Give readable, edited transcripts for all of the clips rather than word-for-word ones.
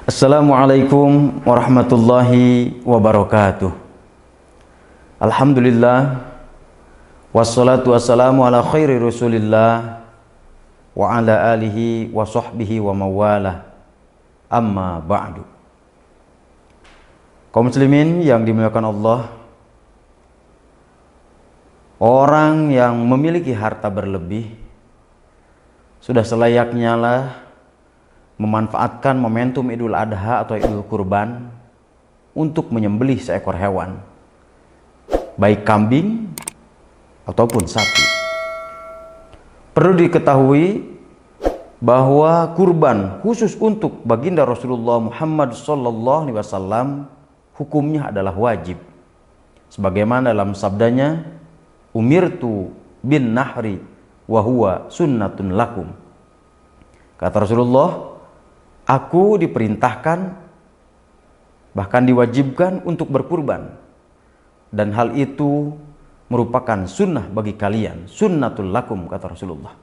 Assalamualaikum warahmatullahi wabarakatuh. Alhamdulillah, wassalatu wassalamu ala khairi rasulillah wa ala alihi wa sahbihi wa mawalah, amma ba'du. Kaum muslimin yang dimuliakan Allah, orang yang memiliki harta berlebih sudah selayaknya lah memanfaatkan momentum Idul Adha atau Idul Kurban untuk menyembelih seekor hewan, baik kambing ataupun sapi. Perlu diketahui bahwa kurban khusus untuk baginda Rasulullah Muhammad SAW hukumnya adalah wajib, sebagaimana dalam sabdanya, umirtu bin nahri wa huwa sunnatun lakum. Kata Rasulullah, aku diperintahkan, bahkan diwajibkan untuk berkurban, dan hal itu merupakan sunnah bagi kalian, sunnatul lakum, kata Rasulullah.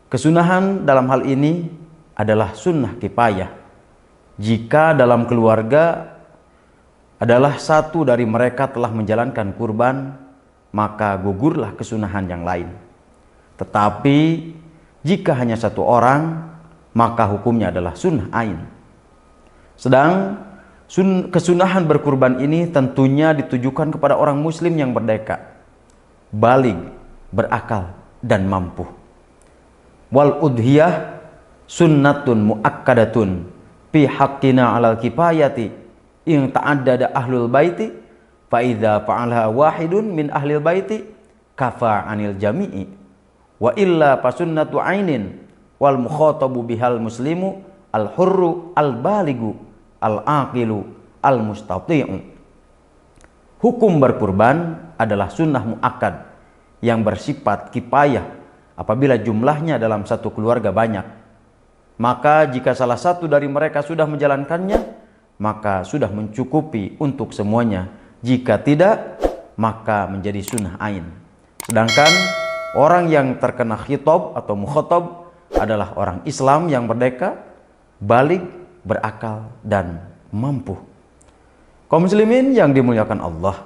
Kesunahan dalam hal ini adalah sunnah kifayah. Jika dalam keluarga adalah satu dari mereka telah menjalankan kurban, maka gugurlah kesunahan yang lain. Tetapi jika hanya satu orang, maka hukumnya adalah sunnah ain. Sedang kesunahan berkurban ini tentunya ditujukan kepada orang muslim yang merdeka, baligh, berakal, dan mampu. Wal udhiyah sunnatun muakkadatun fi haqqina alal kifayati in ta'addada ahlul baiti fa idza fa'alaha wahidun min ahlil baiti kafa anil jami'i wa illa fasunnatu ainin wal mukhatabu bihal muslimu al hurru al baligu al aqilu al mustati'u. Hukum berkurban adalah sunnah muakkad yang bersifat kifayah apabila jumlahnya dalam satu keluarga banyak. Maka jika salah satu dari mereka sudah menjalankannya, maka sudah mencukupi untuk semuanya. Jika tidak, maka menjadi sunnah ain. Sedangkan orang yang terkena khitab atau mukhatab adalah orang Islam yang merdeka, baligh, berakal, dan mampu. Kaum muslimin yang dimuliakan Allah,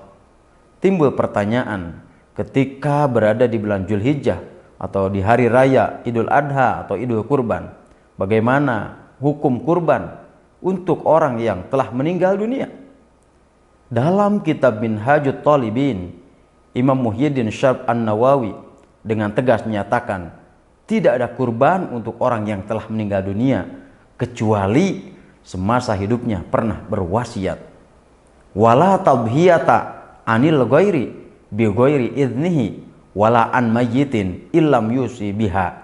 timbul pertanyaan ketika berada di bulan Zulhijjah atau di hari raya Idul Adha atau Idul Kurban, bagaimana hukum kurban untuk orang yang telah meninggal dunia? Dalam kitab Minhajut Talibin, Imam Muhyiddin Syarif An-Nawawi dengan tegas menyatakan, tidak ada kurban untuk orang yang telah meninggal dunia kecuali semasa hidupnya pernah berwasiat. Wala tadhiyata anil ghairi bi ghairi idnihi wala an mayyitin illam yusi biha.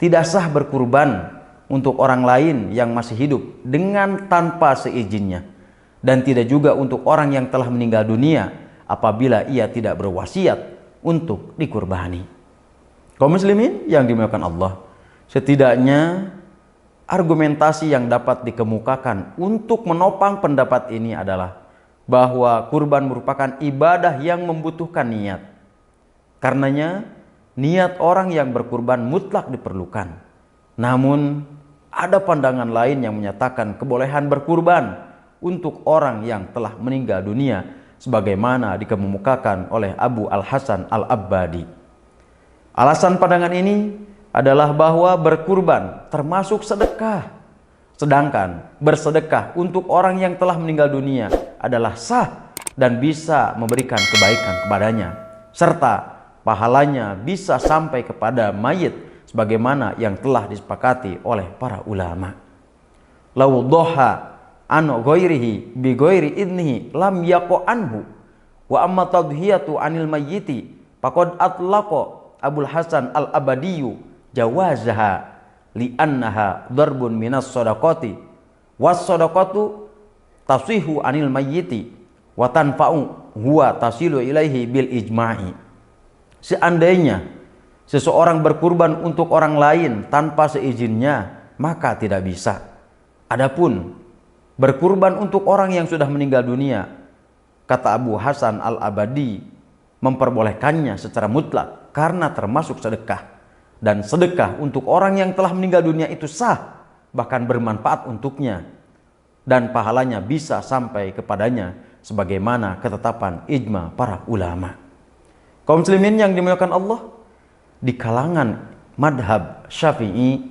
Tidak sah berkurban untuk orang lain yang masih hidup dengan tanpa seizinnya, dan tidak juga untuk orang yang telah meninggal dunia apabila ia tidak berwasiat untuk dikurbani. Kaum muslimin yang dimuliakan Allah, setidaknya argumentasi yang dapat dikemukakan untuk menopang pendapat ini adalah bahwa kurban merupakan ibadah yang membutuhkan niat. Karenanya niat orang yang berkurban mutlak diperlukan. Namun ada pandangan lain yang menyatakan kebolehan berkurban untuk orang yang telah meninggal dunia, sebagaimana dikemukakan oleh Abu Al-Hasan Al-Abbadi. Alasan pandangan ini adalah bahwa berkurban termasuk sedekah, sedangkan bersedekah untuk orang yang telah meninggal dunia adalah sah dan bisa memberikan kebaikan kepadanya, serta pahalanya bisa sampai kepada mayit sebagaimana yang telah disepakati oleh para ulama. Lau doha an ghairihi bi ghairi idnihi lam yaqo anhu wa amma tadhiyatu anil mayyiti faqad atlaqa Abul Hasan Al-Abadiyu jawazaha li'annaha darbun minas sadaqati was sadaqatu tasihu anil mayyiti wa tanfa'u huwa tasilu ilaihi bil ijma'i. Seandainya seseorang berkurban untuk orang lain tanpa seizinnya, maka tidak bisa. Adapun berkurban untuk orang yang sudah meninggal dunia, kata Abu Hasan Al-Abadi, memperbolehkannya secara mutlak karena termasuk sedekah, dan sedekah untuk orang yang telah meninggal dunia itu sah bahkan bermanfaat untuknya, dan pahalanya bisa sampai kepadanya sebagaimana ketetapan ijma para ulama. Kaum muslimin yang dimuliakan Allah, di kalangan madhab Syafi'i,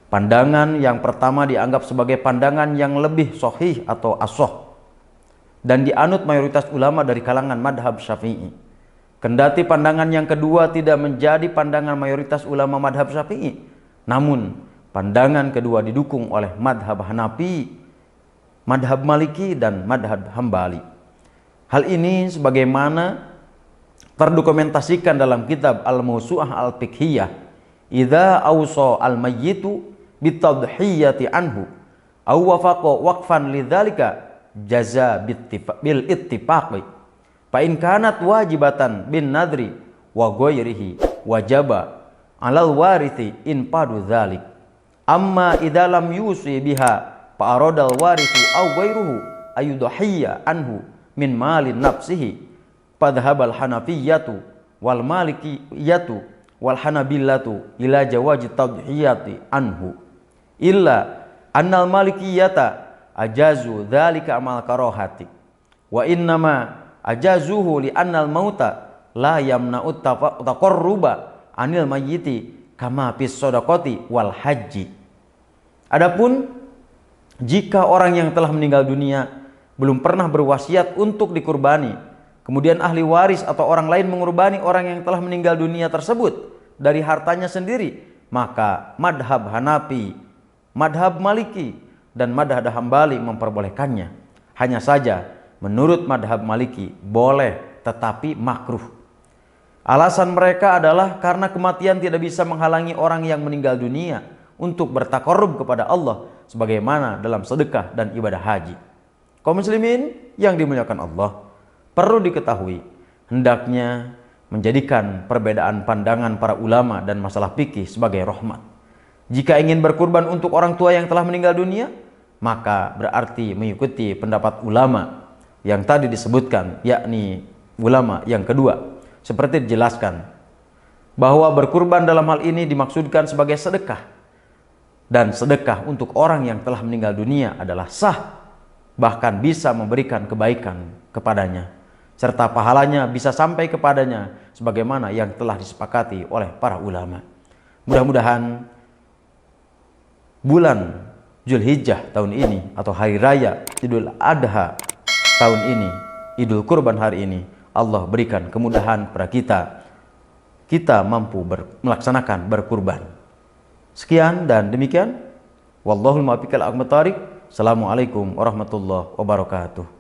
pandangan yang pertama dianggap sebagai pandangan yang lebih sahih atau ashah dan dianut mayoritas ulama dari kalangan madhab Syafi'i. Kendati pandangan yang kedua tidak menjadi pandangan mayoritas ulama madhab Syafi'i, namun pandangan kedua didukung oleh madhab Hanafi, madhab Maliki, dan madhab Hambali. Hal ini sebagaimana terdokumentasikan dalam kitab Al-Mawsu'ah Al-Fiqhiyah, idza awsa al-mayyitu bitadhiyati anhu aw wafaqa waqfan lidzalika jaza bil ittifaqi fa in kanat wajibatan bin nadri wa ghairihi wajaba 'alal warithi in padu dzalik. Amma idza lam yusi biha fa aradal warithu aw ghairuhu ayudhiyya anhu min malin nafsihi fadhhabal hanafiyyatu wal malikiyatu wal hanabillatu ila jawazi tadhiyati anhu illa annal malikiyata ajazu dzalika amal karahati wa innama ajazuhu li annal mauta la yamna'u taqarruba anil mayyiti kama fis shadaqati wal haji. Adapun jika orang yang telah meninggal dunia belum pernah berwasiat untuk dikurbani, kemudian ahli waris atau orang lain mengurbani orang yang telah meninggal dunia tersebut dari hartanya sendiri, maka madhab Hanafi, madhab Maliki, dan madhab Hambali memperbolehkannya. Hanya saja menurut madhab Maliki boleh tetapi makruh. Alasan mereka adalah karena kematian tidak bisa menghalangi orang yang meninggal dunia untuk bertakarrub kepada Allah sebagaimana dalam sedekah dan ibadah haji. Kaum muslimin yang dimuliakan Allah, perlu diketahui hendaknya menjadikan perbedaan pandangan para ulama dan masalah fikih sebagai rahmat. Jika ingin berkurban untuk orang tua yang telah meninggal dunia, maka berarti mengikuti pendapat ulama yang tadi disebutkan, yakni ulama yang kedua, seperti dijelaskan bahwa berkurban dalam hal ini dimaksudkan sebagai sedekah, dan sedekah untuk orang yang telah meninggal dunia adalah sah, bahkan bisa memberikan kebaikan kepadanya, serta pahalanya bisa sampai kepadanya sebagaimana yang telah disepakati oleh para ulama. Mudah-mudahan bulan Zulhijjah tahun ini atau hari raya Idul Adha tahun ini, Idul Kurban hari ini, Allah berikan kemudahan pada kita mampu melaksanakan berkurban. Sekian dan demikian. Wallahul muwaffiq ila aqwamit thoriq. Assalamualaikum warahmatullahi wabarakatuh.